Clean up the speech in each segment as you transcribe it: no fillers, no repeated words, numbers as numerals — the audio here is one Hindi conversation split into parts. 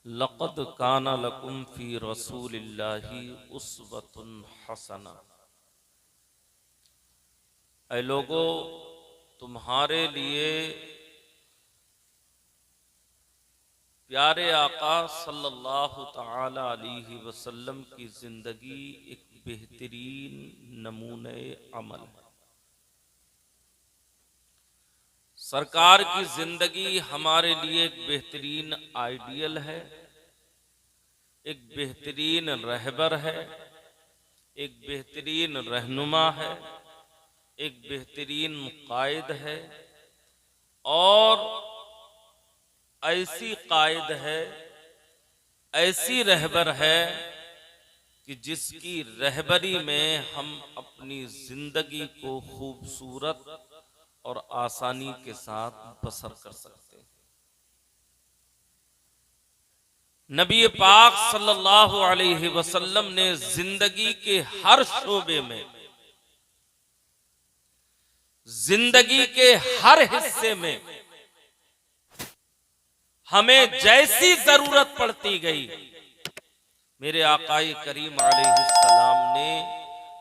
लक़द काना लकुम फ़ी रसूलिल्लाहि उस्वतुन हसना। ऐ लोगो, तुम्हारे लिए प्यारे आका सल्लल्लाहु तआला अलैहि वसल्लम की जिंदगी एक बेहतरीन नमूने अमल है। सरकार की जिंदगी हमारे लिए एक बेहतरीन आइडियल है, एक बेहतरीन रहबर है, एक बेहतरीन रहनुमा है, एक बेहतरीन कायद है और ऐसी कायद है, ऐसी रहबर है कि जिसकी रहबरी में हम अपनी जिंदगी को खूबसूरत और आसानी के साथ बसर कर सकते हैं। नबी पाक सल्लल्लाहु अलैहि वसल्लम ने जिंदगी के हर शोबे में, जिंदगी के हर हिस्से में हमें जैसी जरूरत पड़ती गई, मेरे आकाए करीम अलैहिस्सलाम ने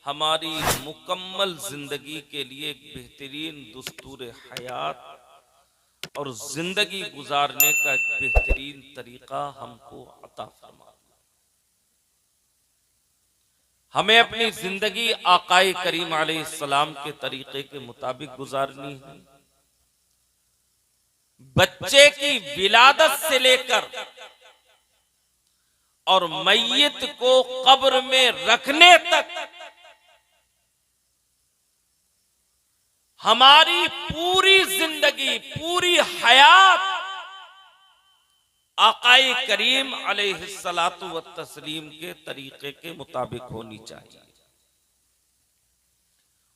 हमारी मुकम्मल जिंदगी के लिए एक बेहतरीन दुस्तूर हयात और जिंदगी गुजारने का एक बेहतरीन तरीका हमको अता फरमा। हमें अपनी जिंदगी आकाए करीम अलैहिस्सलाम के तरीके के मुताबिक गुजारनी है। बच्चे की विलादत से लेकर और मैयत को कब्र में रखने तक हमारी पूरी जिंदगी, पूरी हयात आकाए करीम अलैहिस्सलातु व तस्लीम के तरीके के मुताबिक होनी चाहिए।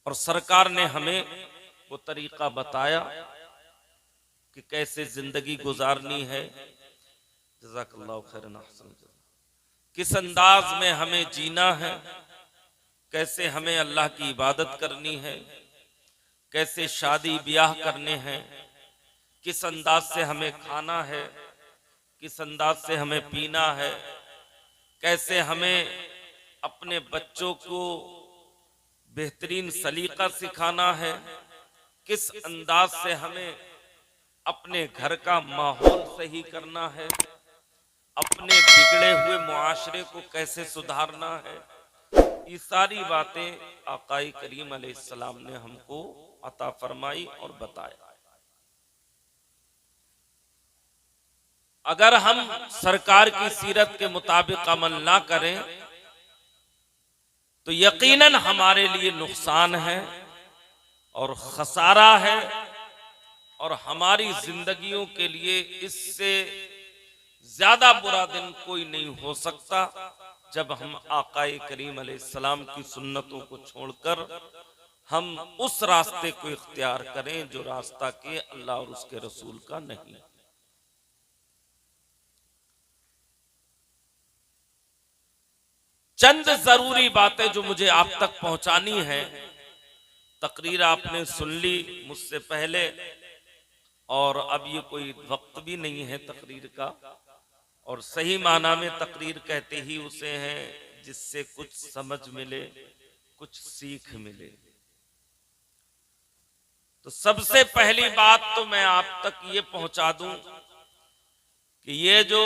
और सरकार ने हमें वो तरीका बताया कि कैसे जिंदगी गुजारनी है। जज़ाकल्लाहु खैरन अहसन। किस अंदाज में हमें जीना है, कैसे हमें अल्लाह की इबादत करनी है, कैसे शादी ब्याह करने हैं, किस अंदाज से हमें खाना है, किस अंदाज से हमें पीना है, कैसे हमें अपने बच्चों को बेहतरीन सलीका सिखाना है, किस अंदाज से हमें अपने घर का माहौल सही करना है, अपने बिगड़े हुए मुआशरे को कैसे सुधारना है। ये सारी बातें आकाई करीम अलैहिस्सलाम ने हमको अता फरमाई और बताया। अगर हम सरकार की सीरत के मुताबिक अमल ना करें तो यकीनन हमारे लिए नुकसान है और खसारा है, और हमारी जिंदगियों के लिए इससे ज्यादा बुरा दिन कोई नहीं हो सकता जब हम आकाए करीम अलैहिस्सलाम की सुन्नतों को छोड़कर हम उस रास्ते को इख्तियार करें जो रास्ता के अल्लाह और उसके रसूल का नहीं। चंद जरूरी बातें जो मुझे आप तक पहुंचानी है। तकरीर आपने सुन ली मुझसे पहले, और अब ये कोई वक्त भी नहीं है तकरीर का, और सही माना में तकरीर कहते ही उसे हैं जिससे कुछ समझ मिले, कुछ सीख मिले। तो सबसे पहली बात तो मैं आप तक ये पहुंचा दूं कि ये जो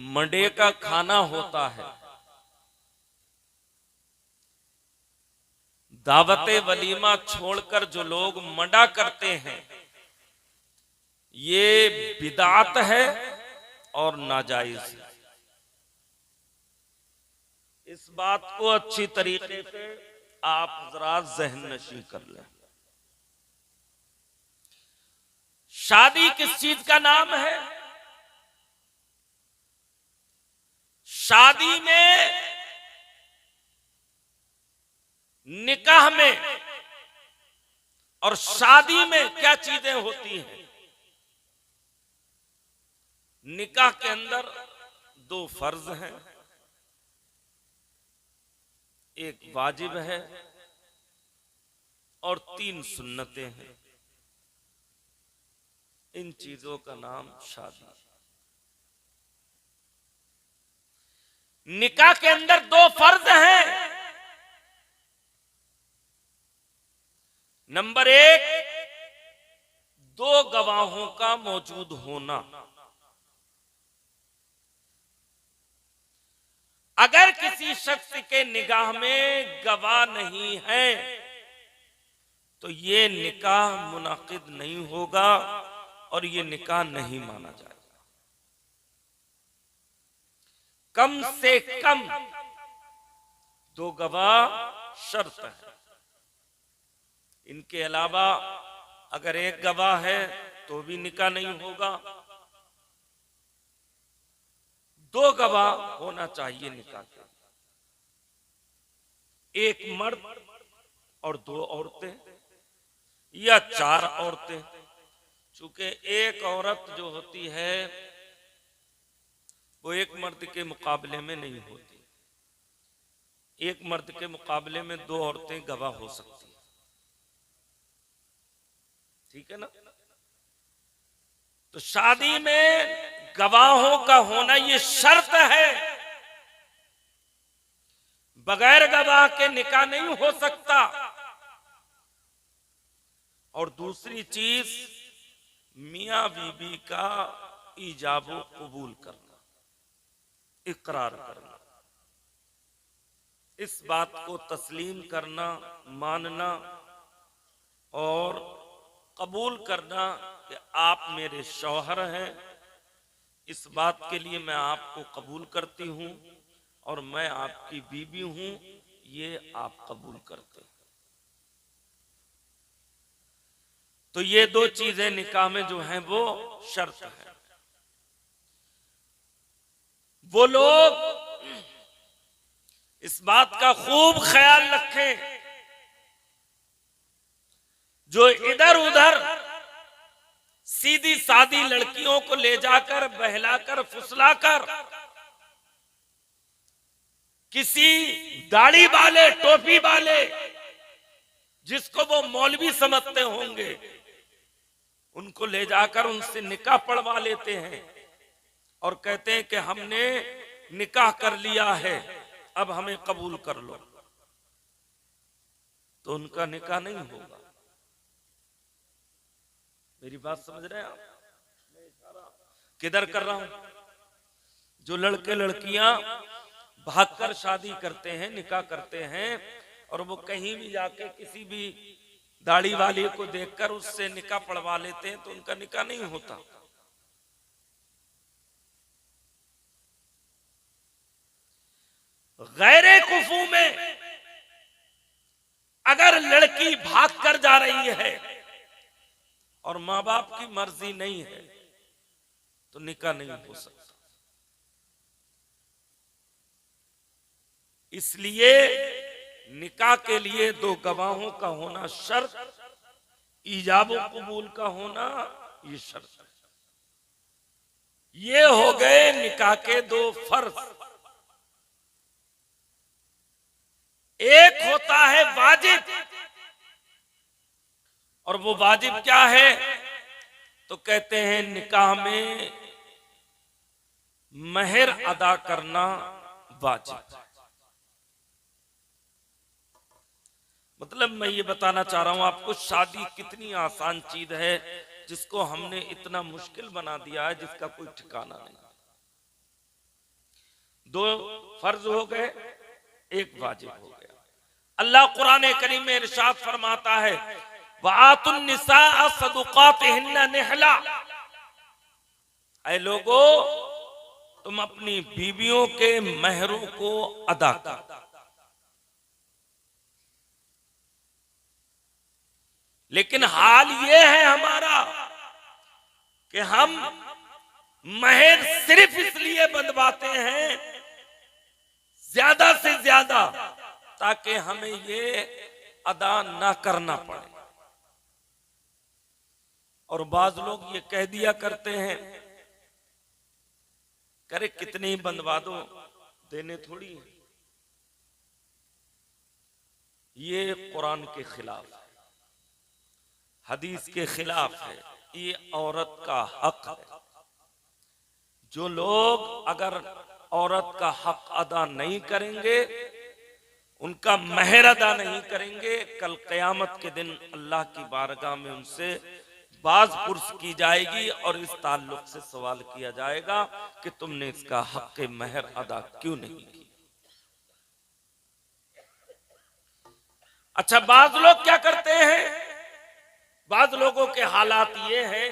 मंडे का खाना होता है, दावते वलीमा छोड़कर जो लोग मंडा करते हैं, ये बिदात है और नाजायज है। इस बात को अच्छी तरीके से आप जरा ज़हन नशी कर लें। शादी किस चीज का नाम है? शादी में, निकाह में और शादी में क्या चीजें होती हैं? निकाह के अंदर दो फर्ज हैं, एक वाजिब है और तीन सुन्नतें हैं। इन चीजों का नाम शादी। निकाह के अंदर दो फर्ज हैं। नंबर एक, दो गवाहों का मौजूद होना। अगर किसी शख्स के निगाह में गवाह नहीं है तो ये निकाह मुनाकिद नहीं होगा और ये निकाह नहीं माना जाएगा। कम से कम दो गवाह शर्त है। इनके अलावा अगर एक गवाह है तो भी निकाह नहीं होगा। दो गवाह होना चाहिए निकाह के। एक मर्द और दो औरतें या चार औरतें। चूंकि एक औरत जो होती है वो एक मर्द के मुकाबले में नहीं होती। एक मर्द के मुकाबले में दो औरतें गवाह हो सकती हैं। ठीक है ना? तो शादी में गवाहों का होना ये शर्त है। बगैर गवाह के निकाह नहीं हो सकता। और दूसरी चीज, मियां बीबी का ईजाबो कबूल करना, इकरार करना, इस बात को तस्लीम करना, मानना और कबूल करना कि आप मेरे शौहर हैं। इस बात के लिए मैं आपको कबूल करती हूं और मैं आपकी बीबी हूं, ये आप कबूल करते हैं। तो ये दो चीजें निकाह में जो हैं वो शर्त है। वो लोग इस बात का खूब ख्याल रखें जो इधर उधर सीधी सादी लड़कियों को ले जाकर बहलाकर फुसलाकर किसी दाढ़ी वाले टोपी वाले जिसको वो मौलवी समझते होंगे उनको ले जाकर उनसे निकाह पढ़वा लेते हैं और कहते हैं कि हमने निकाह कर लिया है, अब हमें कबूल कर लो। तो उनका निकाह नहीं होगा। मेरी बात समझ रहे हैं आप? किधर कर रहा हूं? जो लड़के लड़कियां भागकर शादी करते हैं, निकाह करते हैं और वो कहीं भी जाके किसी भी दाढ़ी वाले को देखकर उससे निकाह पढ़वा लेते हैं तो उनका निकाह नहीं होता। गैरे कुफू में अगर लड़की भाग कर जा रही है और माँ बाप की मर्जी नहीं है तो निकाह नहीं हो सकता। इसलिए निकाह के लिए दो गवाहों का होना शर्त, ईजाब व कबूल का होना ये शर्त है। ये हो गए निकाह के दो फर्ज। एक होता है वाजिब, और वो वाजिब क्या है? तो कहते हैं निकाह में महर अदा करना वाजिब। मतलब मैं ये बताना चाह रहा हूं आपको, शादी कितनी आसान चीज है जिसको हमने इतना मुश्किल बना दिया है जिसका कोई ठिकाना नहीं। दो फर्ज हो गए, एक वाजिब हो गया। अल्लाह कुरान करीम में इरशाद फरमाता है, वातुन निसा सदुकातिहिन्ना निहला। ऐ लोगो, तुम अपनी बीवियों के महरों को अदा कर। लेकिन हाल ये है हमारा कि हम महर सिर्फ इसलिए बंधवाते हैं ज्यादा से ज्यादा ताकि हमें ये अदा ना करना पड़े। और बाज लोग ये कह दिया करते हैं, करे कितने ही बंधवा दो, देने थोड़ी है। ये कुरान के खिलाफ है, हदीस के खिलाफ है, ये औरत का हक है। जो लोग अगर औरत का हक अदा नहीं करेंगे, उनका महर अदा नहीं करेंगे, कल क़यामत के दिन अल्लाह की बारगाह में उनसे बाज पुरस की जाएगी और इस ताल्लुक से सवाल किया जाएगा कि तुमने इसका हक महर अदा क्यों नहीं किया। अच्छा, बाज लोग क्या करते हैं? बाज लोगों के हालात ये हैं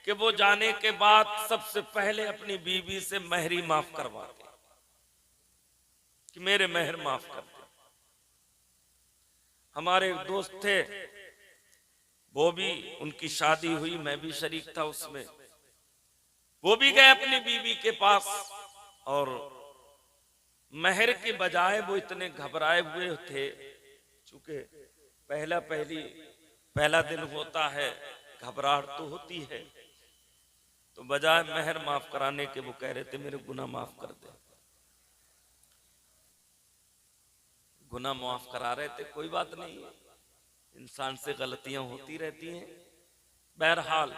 कि वो जाने के बाद सबसे पहले अपनी बीवी से महरी माफ करवाते कि मेरे महर माफ कर दे। हमारे एक दोस्त थे, वो भी, उनकी शादी हुई, मैं भी शरीक था उसमें। वो भी गए अपनी बीवी के पास और महर के बजाय वो इतने घबराए हुए थे, चूंकि पहला दिन होता है, घबराहट तो होती है, तो बजाय महर माफ कराने के वो कह रहे थे मेरे गुनाह माफ कर दे। गुनाह माफ करा रहे थे, कोई बात नहीं, इंसान से गलतियां होती रहती हैं। बहरहाल,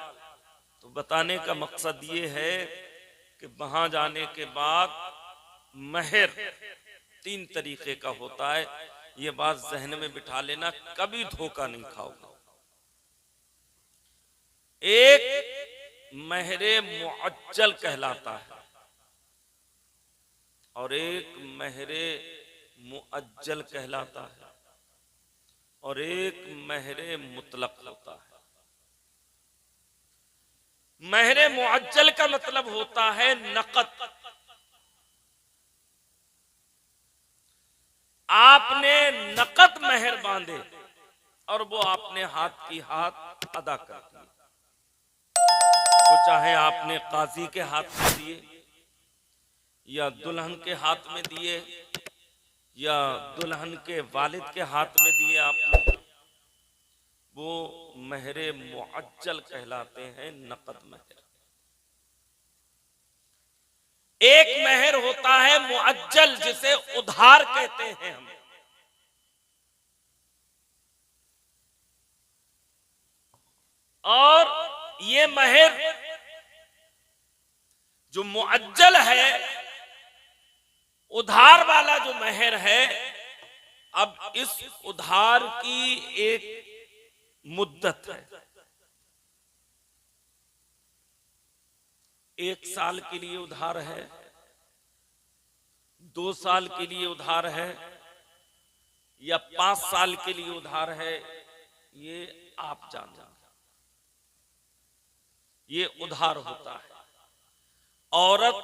तो बताने का मकसद ये है कि वहां जाने के बाद महर 3 तरीके का होता है। ये बात जहन में बिठा लेना, कभी धोखा नहीं खाओगे। एक महरे मुअज्जल कहलाता है और एक महरे मुअज्जल कहलाता है और एक महरे मुतलक होता है। महरे मुअज्जल का मतलब होता है नकद। आपने नकद महर बांधे और वो आपने हाथ की हाथ अदा कर दिए। वो चाहे आपने काजी के हाथ में दिए या दुल्हन के हाथ में दिए या दुल्हन के वालिद के हाथ में दिए आपने, वो महरे मुअज्जल कहलाते हैं, नकद महर। एक महर होता है मुअज्जल, जिसे उधार कहते हैं हम। और ये महर जो मुअज्जल है, उधार वाला जो महर है, अब इस उधार की एक मुद्दत है। 1 साल के लिए उधार है, 2 साल के लिए उधार है या 5 साल के लिए उधार है, ये आप जान। ये उधार होता है। औरत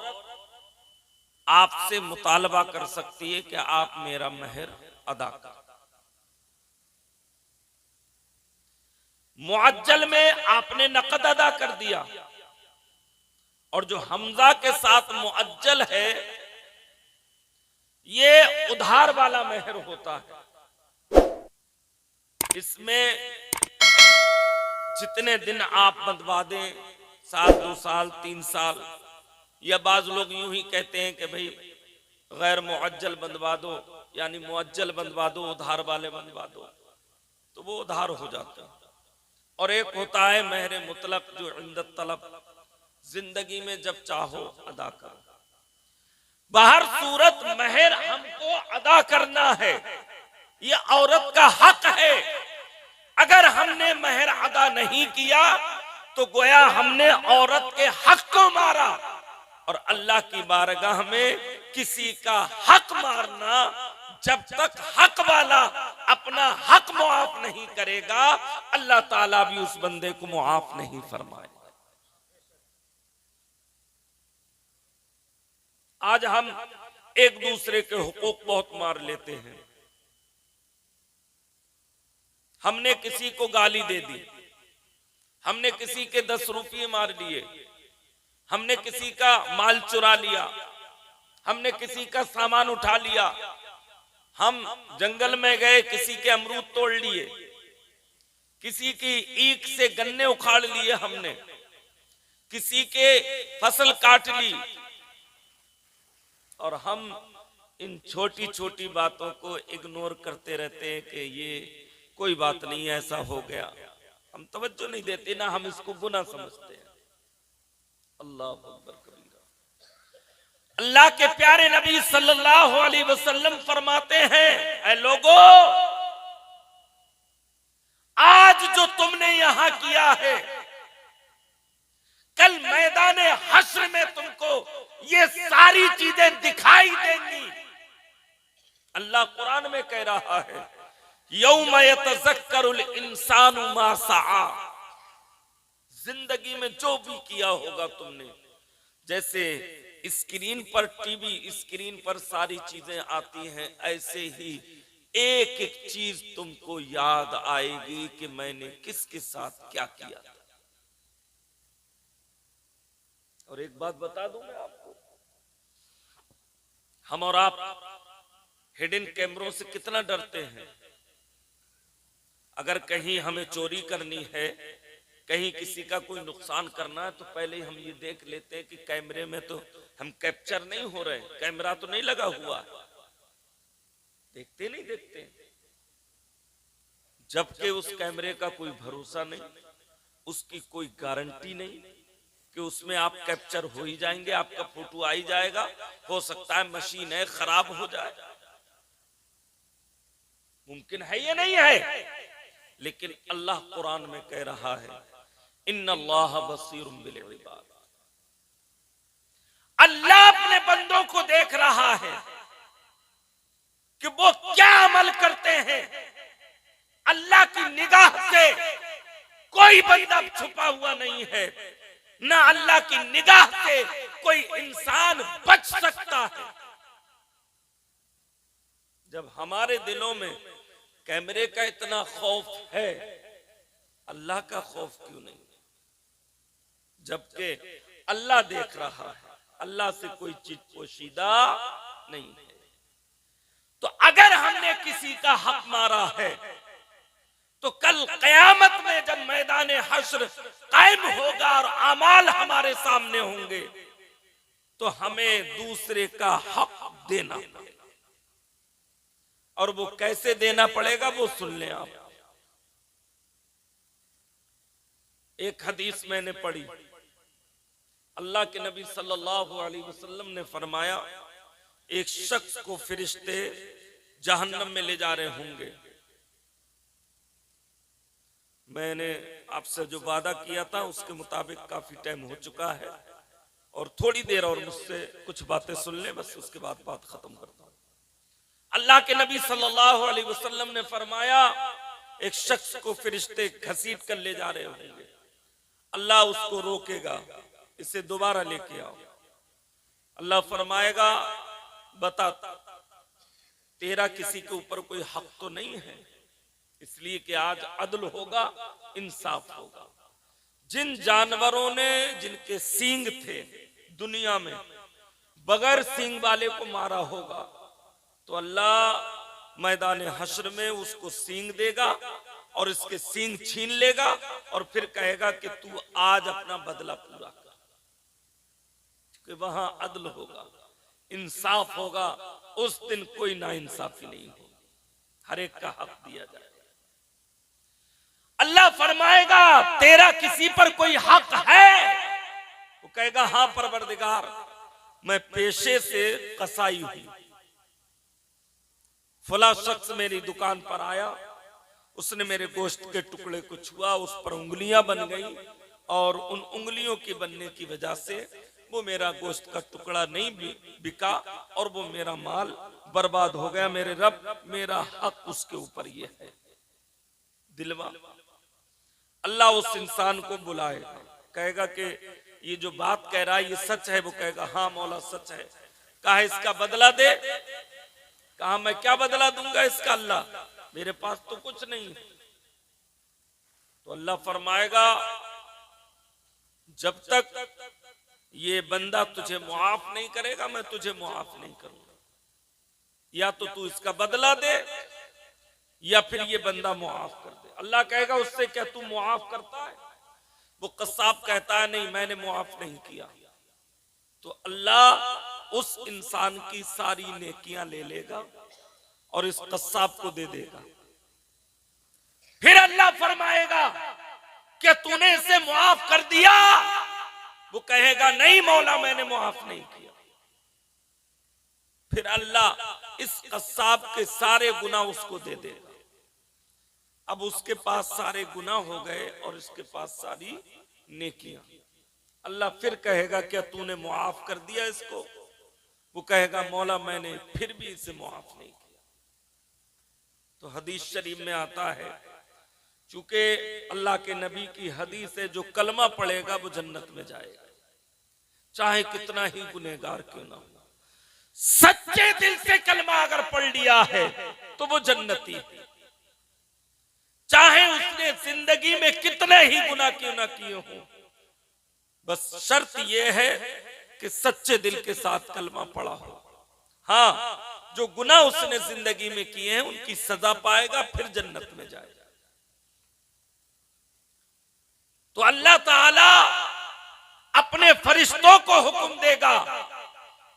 आपसे मुतालबा कर सकती है कि आप मेरा महर अदा कर। मुअज्जल में आपने नकद अदा कर दिया और जो हमजा के साथ मुअज्जल है, ये उधार वाला महर होता है। इसमें जितने दिन आप बंधवा दें, 1 2 साल 3 साल, या बाज लोग यूं ही कहते हैं कि भाई गैर मुअज्जल बंधवा दो, यानी मुअज्जल बंधवा दो, उधार वाले बंधवा दो, तो वो उधार हो जाता है। और एक होता है महर मुतलक, जो इंदत तलब, जिंदगी में जब चाहो अदा करो। बाहर सूरत महर हमको अदा करना है, ये औरत का हक है। अगर हमने महर अदा नहीं किया तो गोया हमने औरत के हक को मारा, और अल्लाह की बारगाह में किसी का हक मारना, जब तक हक वाला अपना हक मुआफ नहीं करेगा, अल्लाह ताला भी उस बंदे को मुआफ नहीं फरमाएगा। आज हम एक दूसरे के हुकूक बहुत मार लेते हैं। हमने किसी को गाली दे दी, हमने किसी के 10 रुपये मार लिए, हमने किसी का माल चुरा लिया, हमने किसी का सामान उठा लिया, हम जंगल में गए, किसी के अमरूद तोड़ लिए, किसी की ईख से गन्ने उखाड़ लिए, हमने किसी के फसल काट ली, और हम इन छोटी छोटी बातों को इग्नोर करते रहते हैं कि ये कोई बात नहीं, ऐसा हो गया। हम तवज्जो नहीं देते ना, हम इसको गुनाह समझते हैं। अल्लाह अकबर कबीरा। अल्लाह के प्यारे नबी सल्लल्लाहु अलैहि वसल्लम फरमाते हैं, ऐ लोगो, आज जो तुमने यहां किया है, कल मैदान हश्र में तुमको ये सारी चीजें दिखाई देंगी। अल्लाह कुरान में कह रहा है, यौम यतज़क्करुल इंसानु मा सआ। जिंदगी में जो भी किया होगा तुमने, जैसे स्क्रीन पर, टीवी स्क्रीन पर सारी चीजें आती हैं, ऐसे ही एक एक चीज तुमको याद आएगी कि मैंने किसके साथ क्या किया था। और एक बात बता दूं मैं आपको, हम और आप हिडन कैमरों से कितना डरते हैं। अगर कहीं हमें चोरी करनी है, कहीं किसी का कोई नुकसान करना है, तो पहले हम ये देख लेते हैं कि कैमरे में तो हम कैप्चर नहीं हो रहे, कैमरा तो नहीं लगा हुआ। देखते नहीं देखते, जबकि उस कैमरे का कोई भरोसा नहीं, उसकी कोई गारंटी नहीं कि उसमें आप कैप्चर हो ही जाएंगे, आपका फोटो आ ही जाएगा। हो सकता है मशीन है खराब हो जाए, मुमकिन है ये नहीं है। लेकिन अल्लाह कुरान में कह रहा है, इन्नल्लाह बसीरुम बिल इबाद। अल्लाह अपने बंदों को देख रहा है कि वो क्या अमल करते हैं। अल्लाह की निगाह से कोई बंदा छुपा हुआ नहीं है, ना अल्लाह की निगाह से कोई इंसान बच सकता है। जब हमारे दिलों में कैमरे का इतना खौफ है, अल्लाह का खौफ क्यों नहीं? जबकि अल्लाह देख रहा है, अल्लाह से कोई चीज पोशीदा नहीं है। तो अगर हमने किसी का हक मारा है, तो कल कयामत में जब मैदान हश्र कायम होगा और अमाल हमारे सामने होंगे, तो हमें दूसरे का हक देना पड़ेगा। और वो कैसे देना पड़ेगा वो सुन लें आप। एक हदीस मैंने पढ़ी, अल्लाह के नबी सल्लल्लाहु अलैहि वसल्लम ने फरमाया, एक शख्स को फरिश्ते जहन्नम में ले जा रहे होंगे। मैंने आपसे जो वादा किया था उसके मुताबिक काफी टाइम हो चुका है, और थोड़ी देर और मुझसे कुछ बातें सुन लें, बस उसके बाद बात खत्म करता हूं। अल्लाह के नबी सल्लल्लाहु अलैहि वसल्लम ने फरमाया, एक शख्स को फरिश्ते घसीट कर ले जा रहे होंगे। अल्लाह उसको रोकेगा, इसे दोबारा लेके आओ। अल्लाह फरमाएगा, बता तेरा किसी के ऊपर कोई हक तो नहीं है, इसलिए कि आज अदल होगा, इंसाफ होगा। जिन जानवरों ने, जिनके सींग थे दुनिया में, बगैर सींग वाले को मारा होगा, तो अल्लाह मैदान हश्र में उसको सींग देगा और इसके सींग छीन लेगा और फिर कहेगा कि तू आज अपना बदला पूरा कर। कि वहां अदल होगा, इंसाफ होगा, उस दिन कोई नाइंसाफी नहीं होगी, हर एक का हक दिया जाएगा। अल्लाह फरमाएगा, तेरा किसी पर कोई हक है? वो कहेगा, हां परवरदिगार, मैं पेशे से कसाई हुई, फला शख्स मेरी दुकान पर आया, उसने मेरे गोश्त के टुकड़े को छुआ, उस पर उंगलियां बन गई, और उन उंगलियों के बनने की वजह से वो मेरा गोश्त का टुकड़ा नहीं बिका और वो मेरा माल बर्बाद हो गया। मेरे रब, मेरा हक उसके ऊपर ये है। दिलवा अल्लाह उस इंसान को बुलाएगा, कहेगा कि ये जो बात कह रहा है ये सच है? वो कहेगा, हाँ मौला सच है। कहा इसका बदला दे। कहा मैं क्या बदला दूंगा इसका? अल्लाह, मेरे पास तो कुछ नहीं है। तो अल्लाह फरमाएगा, जब तक ये बंदा तुझे मुआफ नहीं करेगा, मैं तुझे मुआफ नहीं करूंगा। या तो तू इसका बदला दे या फिर ये बंदा मुआफ कर दे। अल्लाह कहेगा, उससे क्या तू मुआफ करता है? वो कस्साब कहता है, नहीं मैंने मुआफ नहीं किया। तो अल्लाह उस इंसान की सारी नेकियां ले लेगा और इस कस्साब को दे देगा। फिर अल्लाह फरमाएगा कि तूने इसे मुआफ कर दिया? वो कहेगा, नहीं मौला मैंने मुआफ नहीं किया। फिर अल्लाह इस कस्साब के सारे गुनाह उसको दे देगा। अब उसके पास सारे गुनाह हो गए और इसके पास सारी नेकियां। अल्लाह फिर कहेगा क्या तूने मुआफ कर दिया इसको? वो कहेगा मौला मैंने फिर भी इसे मुआफ नहीं किया। तो हदीस शरीफ में आता है, चूंकि अल्लाह के नबी की हदीस है, जो कलमा पढ़ेगा वो जन्नत में जाएगा, चाहे कितना ही गुनहगार क्यों ना हो। सच्चे दिल से कलमा अगर पढ़ लिया है तो वो जन्नती है, चाहे उसने जिंदगी में कितने ही गुनाह क्यों ना किए हों। बस शर्त यह है कि सच्चे दिल के साथ कलमा पढ़ा हो। हाँ, जो गुनाह उसने जिंदगी में किए हैं उनकी सजा पाएगा, फिर जन्नत में जाएगा। तो अल्लाह ताला अपने फरिश्तों को हुक्म देगा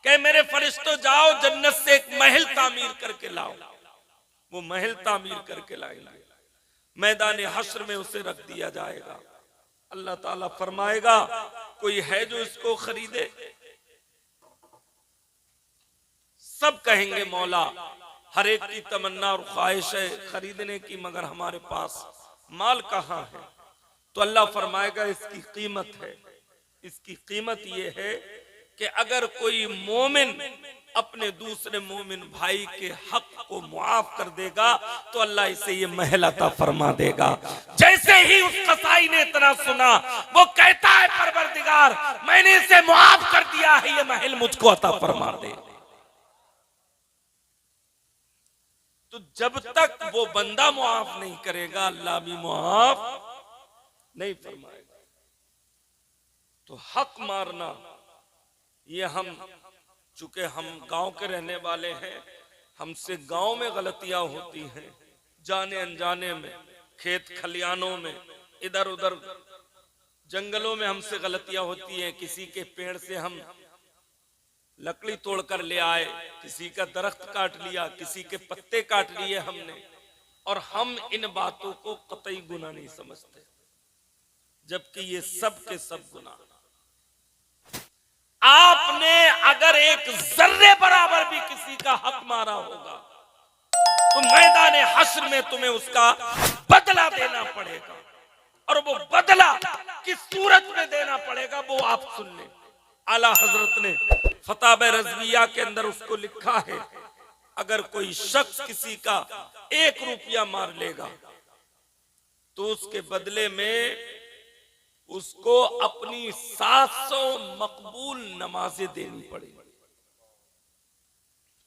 कि मेरे फरिश्तों जाओ जन्नत से एक महल तामीर करके लाओ। वो महल तामीर करके लाएंगे, मैदान हश्र में उसे रख दिया जाएगा। अल्लाह ताला फरमाएगा कोई है जो इसको खरीदे? सब कहेंगे मौला हर एक की तमन्ना और ख्वाहिश है खरीदने की, मगर हमारे पास माल कहाँ है? तो अल्लाह फरमाएगा इसकी कीमत है। इसकी कीमत ये है कि अगर कोई मोमिन अपने दूसरे मोमिन भाई के हक को मुआफ कर देगा तो अल्लाह इसे ये महल अता फरमा देगा। जैसे ही उस कसाई ने इतना सुना, वो कहता है परवरदिगार मैंने इसे मुआफ कर दिया है, ये महल मुझको अता फरमा दे। तो जब तक वो बंदा मुआफ नहीं करेगा अल्लाह भी मुआफ नहीं फरमाएगा। तो हक मारना ये हम, चूंकि हम गांव के रहने वाले हैं, हमसे गांव में गलतियां होती हैं, जाने अनजाने में, खेत खलियानों में, इधर उधर जंगलों में हमसे गलतियां होती हैं। किसी के पेड़ से हम लकड़ी तोड़कर ले आए, किसी का दरख्त काट लिया, किसी के पत्ते काट लिए हमने, और हम इन बातों को कतई गुनाह नहीं समझते, जबकि ये सब के सब गुनाह। आपने अगर एक जर्रे बराबर भी किसी का हक मारा होगा तो मैदान हश्र में तुम्हें उसका बदला देना पड़ेगा, और वो बदला किस सूरत में देना पड़ेगा वो आप सुन लें। आला हजरत ने फताब रज़विया के अंदर उसको लिखा है, अगर कोई शख्स किसी का 1 रुपया मार लेगा तो उसके बदले में उसको अपनी 700 मकबूल नमाजें देनी पड़ेगी।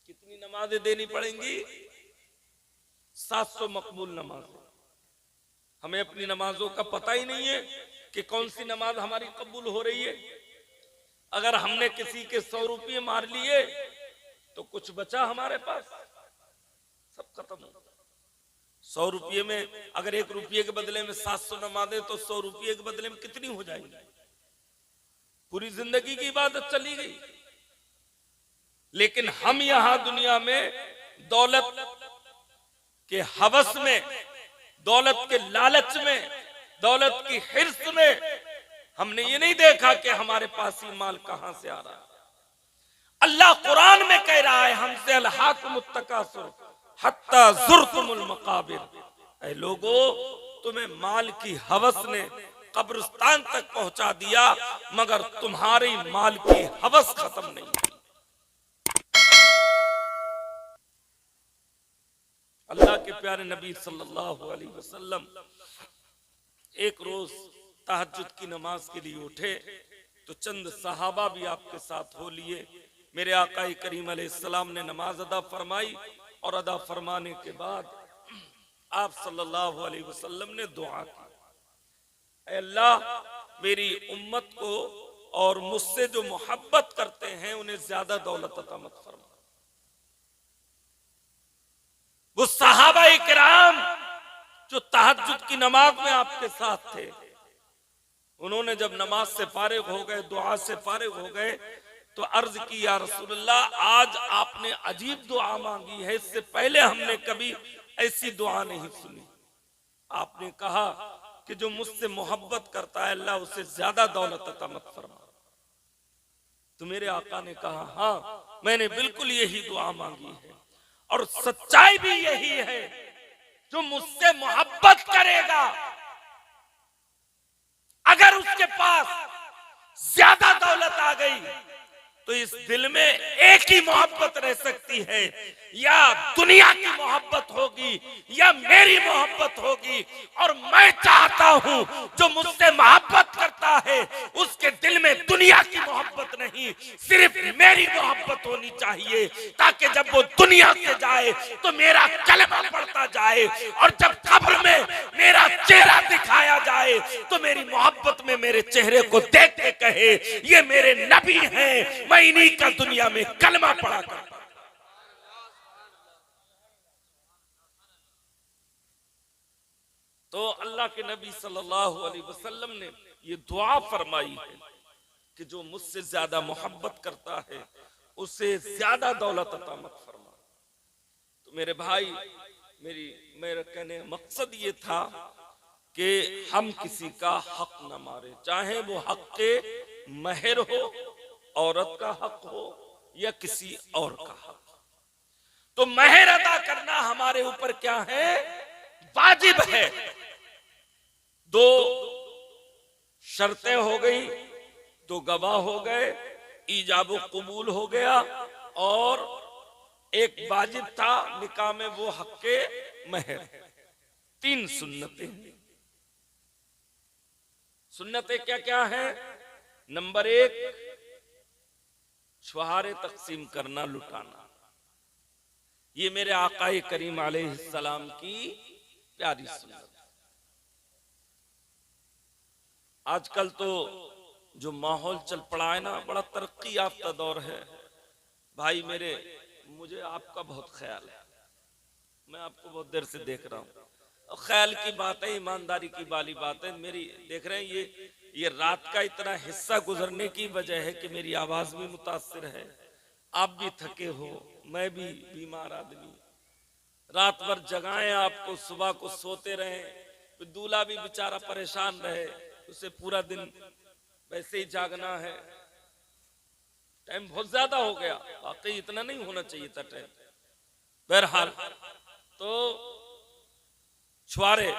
कितनी नमाजें देनी पड़ेंगी? 700 मकबूल नमाजें। हमें अपनी नमाजों का पता ही नहीं है कि कौन सी नमाज हमारी कबूल हो रही है। अगर हमने किसी के 100 रुपये मार लिए तो कुछ बचा हमारे पास? सब खत्म हो। 100 रुपये में अगर 1 रुपये के बदले में 700 नमाजें तो 100 रुपये के बदले में कितनी हो जाएंगी? पूरी जिंदगी की इबादत चली गई। लेकिन हम यहां दुनिया में दौलत के हवस में, दौलत के लालच में, दौलत की हिर्स में हमने ये नहीं देखा कि हमारे पास ही माल कहां से आ रहा है। अल्लाह कुरान में कह रहा है हमसे अलहाकुमुत तकासुर हत्ता ज़ुरतुमुल मकाबिर। ऐ लोगो, तुम्हें माल की हवस ने कब्रिस्तान तक पहुंचा दिया, मगर तुम्हारी माल की हवस खत्म नहीं हुई। अल्लाह के प्यारे नबी सल्लल्लाहु अलैहि वसल्लम एक रोज तहज्जुद की नमाज के लिए उठे तो चंद सहाबा भी आपके साथ हो लिए। मेरे आका करीम अलैहिस्सलाम ने नमाज अदा फरमाई और अदा फरमाने के बाद आप सल्लल्लाहु अलैहि वसल्लम ने दुआ की, ऐ अल्लाह मेरी उम्मत को और मुझसे जो मोहब्बत करते हैं उन्हें ज्यादा दौलत अता मत फरमा। वो सहाबा किराम जो तहज्जुद की नमाज में आपके साथ थे, उन्होंने जब नमाज से फारिग हो गए, दुआ से फारिग हो गए, तो अर्ज की या रसूलल्लाह, आज आपने अजीब दुआ मांगी है, इससे पहले हमने कभी ऐसी दुआ नहीं सुनी। आपने कहा कि जो मुझसे मोहब्बत करता है अल्लाह उसे ज्यादा दौलत अता मत फरमा। तो मेरे आका ने कहा हाँ, मैंने बिल्कुल यही दुआ मांगी है और सच्चाई भी यही है। जो मुझसे मोहब्बत करेगा, अगर उसके पास ज्यादा दौलत आ गई तो इस दिल में एक ही मोहब्बत रह सकती है, या दुनिया की मोहब्बत होगी या मेरी मोहब्बत होगी। और मैं चाहता हूं जो मुझसे मोहब्बत करता है उसके दिल में दुनिया की मोहब्बत नहीं, सिर्फ मेरी मोहब्बत होनी चाहिए, ताकि जब वो दुनिया से जाए तो मेरा कलमा पड़ता जाए, और जब कब्र में मेरा चेहरा दिखाया जाए तो मेरी मोहब्बत में मेरे चेहरे को देख के कहे ये मेरे नबी हैं, मैं इन्हीं का दुनिया में कलमा पढ़ा करता। तो अल्लाह के नबी सल्लल्लाहु अलैहि वसल्लम ने ये दुआ फरमाई है कि जो मुझसे ज्यादा मोहब्बत करता है उसे ज्यादा दौलत अता मत फरमा। तो मेरे भाई, मेरा कहने मकसद ये था कि हम किसी का हक न मारे, चाहे वो हक के महर हो, औरत का हक हो या किसी और का हक। तो महर अदा करना हमारे ऊपर क्या है? वाजिब है। दो शर्तें हो गई, दो गवाह हो गए, ईजाब कबूल हो गया, और एक वाजिब था निकाह में वो हक के महर। तीन सुन्नतें। सुन्नतें क्या क्या है? नंबर एक, छुहारे तकसीम करना, लुटाना। ये मेरे आकाए करीम अलैहिस्सलाम की प्यारी सुन्नत। आजकल तो जो माहौल चल पड़ा है ना, बड़ा तरक्की याफ्ता दौर है भाई मेरे। मुझे आपका बहुत ख्याल है, मैं आपको बहुत देर से देख रहा हूँ। ख्याल की बात है, ईमानदारी की वाली बात है। मेरी देख रहे हैं ये रात का इतना हिस्सा गुजरने की वजह है कि मेरी आवाज भी मुतासिर है, आप भी थके हो, मैं भी बीमार आदमी। रात भर जगाएं आपको, सुबह को सोते रहे, तो दूल्हा भी बेचारा परेशान रहे, उसे पूरा दिन वैसे ही जागना है। टाइम बहुत ज्यादा हो गया, वाकई इतना नहीं होना चाहिए था टाइम। बहरहाल तो छुआरे,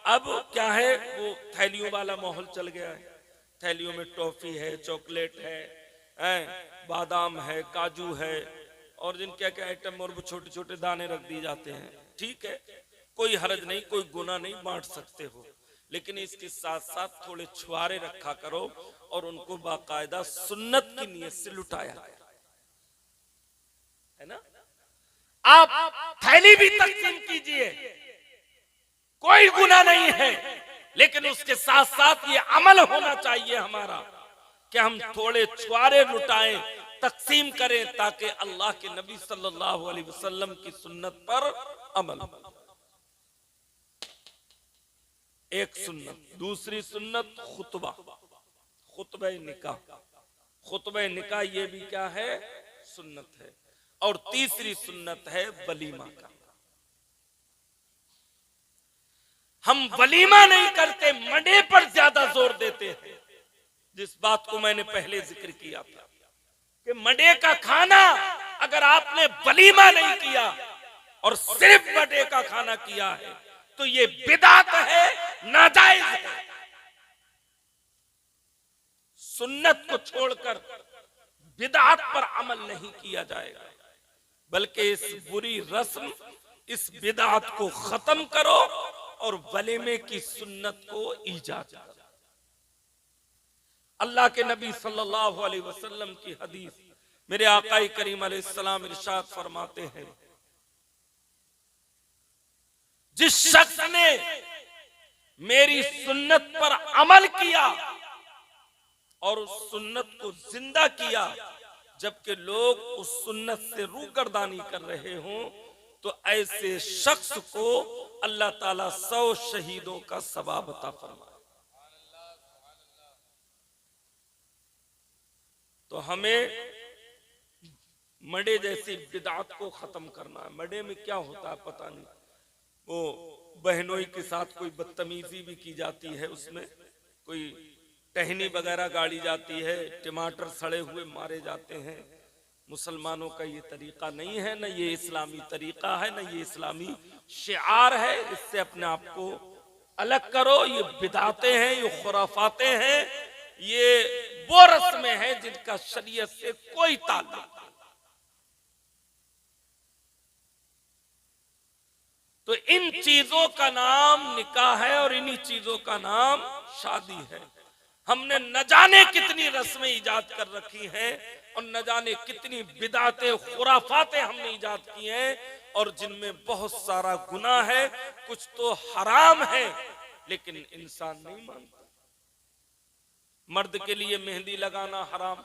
अब क्या है, वो थैलियों वाला माहौल चल गया है। थैलियों में टॉफी है, चॉकलेट है, बादाम है, काजू है, और जिन क्या क्या आइटम, और वो छोटे छोटे दाने रख दिए जाते हैं। ठीक है, कोई हर्ज नहीं, कोई गुनाह नहीं, बांट सकते हो, लेकिन इसके साथ साथ थोड़े छुआरे रखा करो और उनको बाकायदा सुन्नत की नीयत से लुटाया है ना। आप थैली भी तकसीम कीजिए, कोई गुनाह नहीं है, लेकिन उसके साथ साथ ये अमल होना चाहिए हमारा कि हम थोड़े छुआरे लुटाएं, तकसीम करें, ताकि अल्लाह के नबी सल्लल्लाहु अलैहि वसल्लम की सुन्नत पर अमल। एक सुन्नत। दूसरी सुन्नत खुतबा, खुतबा निकाह। खुतबा निकाह ये भी क्या है? सुन्नत है। और तीसरी सुन्नत है वलीमा का। हम वलीमा नहीं करते, मंडे पर ज्यादा जोर देते हैं। जिस बात को मैंने पहले जिक्र किया था कि मंडे का खाना अगर आपने वलीमा नहीं किया और सिर्फ मंडे का खाना किया है तो ये बिदात है, नाजायज है। सुन्नत को छोड़कर बिदात पर अमल नहीं किया जाएगा, बल्कि इस बुरी रस्म, इस बिदात को खत्म करो और वलीमे की सुन्नत को ईजाद करो। अल्लाह के नबी सल्लल्लाहु अलैहि वसल्लम की हदीस, मेरे आकाई करीम अलैहिस्सलाम इरशाद फरमाते हैं, जिस शख्स ने मेरी सुन्नत पर अमल किया और उस सुन्नत को जिंदा किया जबकि लोग उस सुन्नत से रूगर्दानी कर रहे हों, तो ऐसे शख्स को अल्लाह ताला 100 शहीदों का सवाब अता फरमाए। तो हमें मडे जैसी बिदात को खत्म करना है। मडे में क्या होता है पता नहीं, वो बहनोई के साथ कोई बदतमीजी भी की जाती है, उसमें कोई टहनी वगैरह गाड़ी जाती है, टमाटर सड़े हुए मारे जाते हैं, मुसलमानों का ये तरीका नहीं है, न ये इस्लामी तरीका है, न ये इस्लामी शिआर है। इससे अपने आप को अलग करो। ये बिदाते हैं, ये खुराफाते हैं, ये वो रस्में हैं जिनका शरीयत से कोई ताल्लुक नहीं। तो इन चीजों का नाम निकाह है और इन्हीं चीजों का नाम शादी है। हमने न जाने कितनी रस्में इजाद कर रखी हैं और न जाने कितनी बिदातें खुराफातें हमने इजाद की हैं, और जिनमें बहुत सारा गुनाह है, कुछ तो हराम है, लेकिन इंसान नहीं मानता। मर्द के लिए मेहंदी लगाना हराम,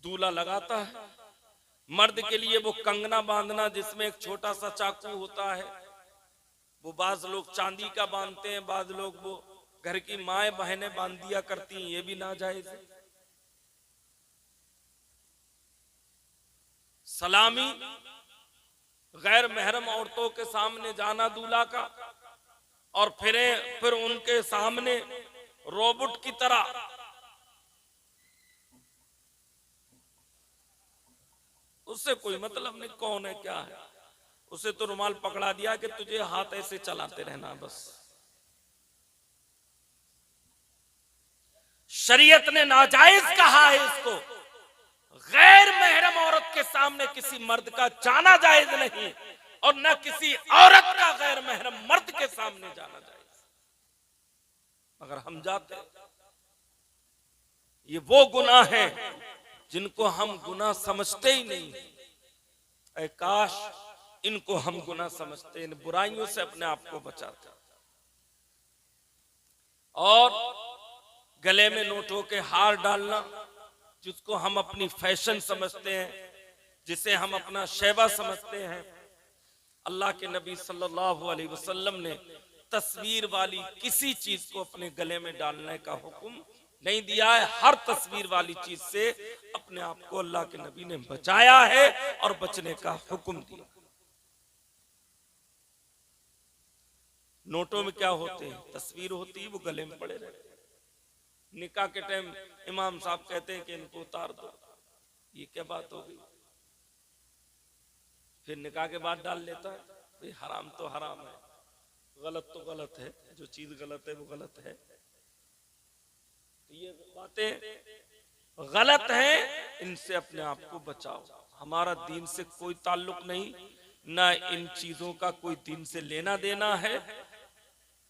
दूल्हा लगाता है। मर्द के लिए वो कंगना बांधना जिसमें एक छोटा सा चाकू होता है, वो बाज लोग चांदी का बांधते हैं, बाज लोग वो घर की माएं बहनें बांध दिया करती हैं, ये भी नाजायज है। सलामी, गैर महरम औरतों के सामने जाना दूल्हा का, और फिर उनके सामने रोबोट की तरह उससे कोई मतलब नहीं, कौन है क्या है, उसे तो रुमाल पकड़ा दिया कि तुझे हाथ ऐसे चलाते रहना बस। शरीयत ने नाजायज कहा है इसको। गैर महरम औरत के सामने किसी मर्द का जाना जायज नहीं, और न किसी औरत का गैर महरम मर्द के सामने जाना जायज। अगर हम जाते, ये वो गुनाह है जिनको हम गुनाह समझते ही नहीं। ऐ काश इनको हम गुनाह समझते, इन बुराइयों से अपने आप को बचाते। और गले में नोटों के हार डालना, जिसको हम अपनी फैशन समझते हैं, जिसे हम अपना शैबा समझते हैं, अल्लाह के नबी सल्लल्लाहु अलैहि वसल्लम ने तस्वीर वाली किसी चीज को अपने गले में डालने का हुक्म नहीं दिया है। हर तस्वीर वाली चीज से अपने आप को अल्लाह के नबी ने बचाया है और बचने का हुक्म दिया। नोटों में क्या होते हैं, तस्वीर होती है, वो गले में पड़े रहते हैं। निकाह के टाइम इमाम साहब कहते हैं कि इनको उतार दो, ये क्या बात हो गई। फिर निकाह के बाद डाल लेता है। भाई हराम तो हराम है, गलत तो गलत है, जो चीज गलत है वो गलत है। तो ये बातें गलत हैं, इनसे अपने आप को बचाओ। हमारा दीन से कोई ताल्लुक नहीं, ना इन चीजों का कोई दीन से लेना देना है।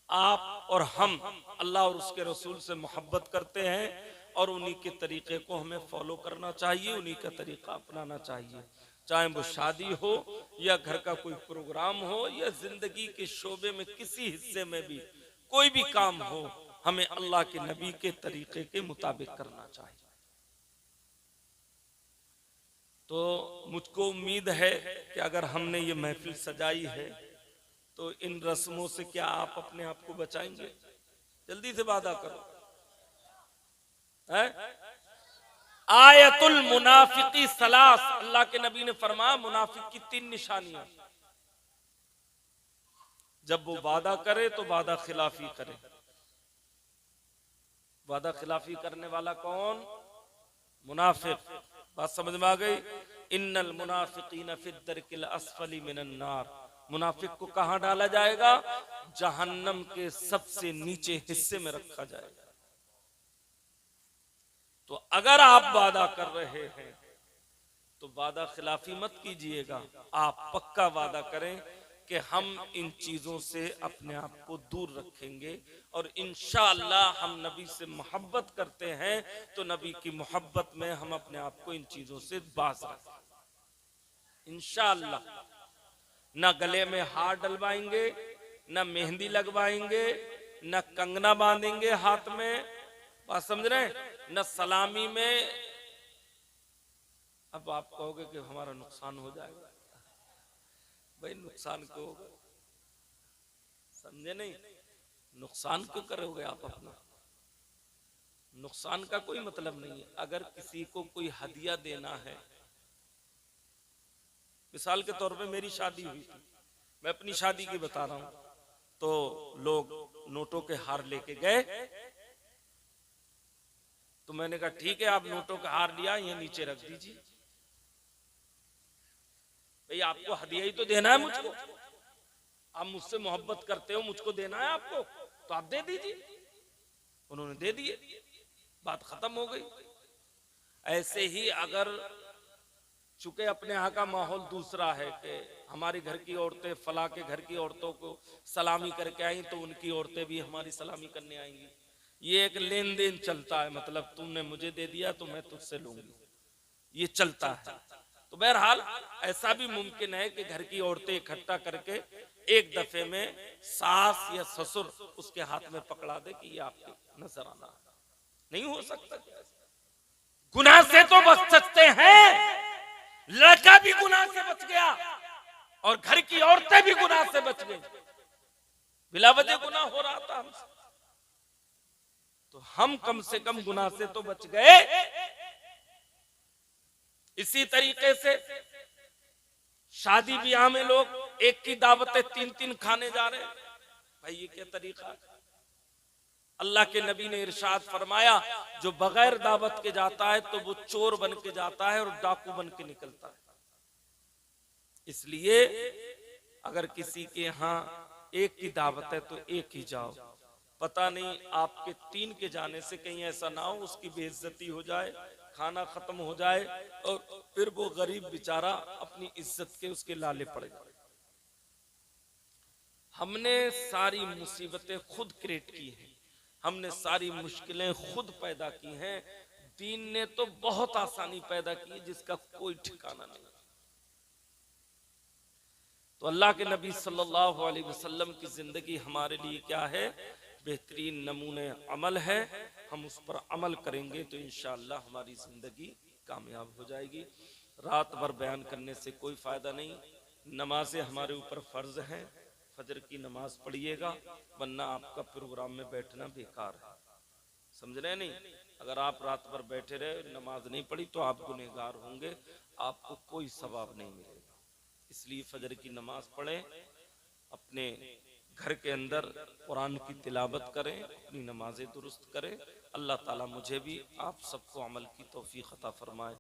आप और हम अल्लाह और उसके रसूल से मोहब्बत करते हैं, और उन्हीं के तरीके को हमें फॉलो करना चाहिए, उन्हीं का तरीका अपनाना चाहिए। चाहे वो शादी हो या घर का कोई प्रोग्राम हो या जिंदगी के शोबे में किसी हिस्से में भी कोई भी काम हो, हमें अल्लाह के नबी के तरीके के मुताबिक करना चाहिए। तो मुझको उम्मीद है कि अगर हमने ये महफिल सजाई है तो इन रस्मों से क्या आप अपने आप को बचाएंगे? जल्दी से वादा करो। आयतुल मुनाफिकी सलास, अल्लाह के नबी ने फरमाया मुनाफिक की 3 निशानियां। जब वो वादा करे तो वादा खिलाफी करे। वादा खिलाफी करने वाला कौन? मुनाफिक। बात समझ में आ गई? इन्नल मुनाफिकीन फी दरकिल अस्फली मिनन नार। मुनाफिक को कहां डाला जाएगा? जहन्नम के सबसे नीचे हिस्से में रखा जाएगा। तो अगर आप वादा कर रहे हैं तो वादा खिलाफी मत कीजिएगा। आप पक्का वादा करें कि हम इन चीजों से अपने आप को दूर रखेंगे, और इंशाअल्लाह हम नबी से मोहब्बत करते हैं तो नबी की मोहब्बत में हम अपने आप को इन चीजों से बाज रखें इंशाअल्लाह। न गले में हार डलवाएंगे, न मेहंदी लगवाएंगे, न कंगना बांधेंगे हाथ में, बात समझ रहे हैं, न सलामी में। अब आप कहोगे कि हमारा नुकसान हो जाएगा। भाई नुकसान क्यों होगा? समझे नहीं? नुकसान क्यों करोगे आप अपना? नुकसान का कोई मतलब नहीं है। अगर किसी को कोई हदिया देना है, मिसाल के तौर पे मेरी शादी हुई थी, मैं अपनी शादी की बता रहा हूं, तो लोग नोटों के हार लेके गए, तो मैंने कहा ठीक है, आप नोटों का हार लिया, ये नीचे रख दीजिए। भाई आपको हदिया ही तो देना है मुझको, आप मुझसे मोहब्बत करते हो, मुझको देना है आपको, तो आप दे दीजिए। उन्होंने दे दिए, बात खत्म हो गई। ऐसे ही अगर चूंकि अपने यहाँ का माहौल दूसरा है कि हमारी घर की औरतें फला के घर की औरतों को सलामी करके आई, तो उनकी औरतें भी हमारी सलामी करने आएंगी। ये एक लेन देन चलता है, मतलब तुमने मुझे दे दिया तो मैं तुझसे लूंगी, ये चलता है। तो बहरहाल ऐसा भी मुमकिन है कि घर की औरतें इकट्ठा करके एक दफे में सास या ससुर उसके हाथ में पकड़ा दे कि ये आपके नजराना। नहीं हो सकता। गुनाह से तो बच सकते हैं, लड़का भी गुनाह से बच गया और घर की औरतें भी गुनाह से बच गई। बिलावजह गुनाह हो रहा था हमसे, तो हम कम से कम गुनाह से तो बच गए। इसी तरीके से शादी ब्याह में लोग एक की दावतें 3-3 खाने जा रहे हैं। भाई ये क्या तरीका है? अल्लाह के नबी ने इरशाद फरमाया, जो बगैर दावत के जाता है तो वो चोर बन के जाता है और डाकू बन के निकलता है। इसलिए अगर किसी के यहाँ एक की दावत है तो एक ही जाओ। पता नहीं आपके 3 के जाने से कहीं ऐसा ना हो उसकी बेइज्जती हो जाए, खाना खत्म हो जाए और फिर वो गरीब बेचारा अपनी इज्जत के उसके लाले पड़े। हमने सारी मुसीबतें खुद क्रिएट की हैं, हमने सारी मुश्किलें खुद पैदा की हैं। दीन ने तो बहुत आसानी पैदा की जिसका कोई ठिकाना नहीं। तो अल्लाह के नबी सल्लल्लाहु अलैहि वसल्लम की जिंदगी हमारे लिए क्या है? बेहतरीन नमूने अमल है। हम उस पर अमल करेंगे तो इंशाअल्लाह हमारी जिंदगी कामयाब हो जाएगी। रात भर बयान करने से कोई फायदा नहीं। नमाजें हमारे ऊपर फर्ज हैं। फजर की नमाज पढ़िएगा, वरना आपका प्रोग्राम में बैठना बेकार है। समझ रहे नहीं? अगर आप रात भर बैठे रहे, नमाज नहीं पढ़ी, तो आप गुनहगार होंगे, आपको कोई सवाब नहीं मिलेगा। इसलिए फजर की नमाज पढ़ें, अपने घर के अंदर कुरान की तिलावत करें, अपनी नमाजें दुरुस्त करें। अल्लाह ताला मुझे भी आप सबको अमल की तौफीक अता फरमाए।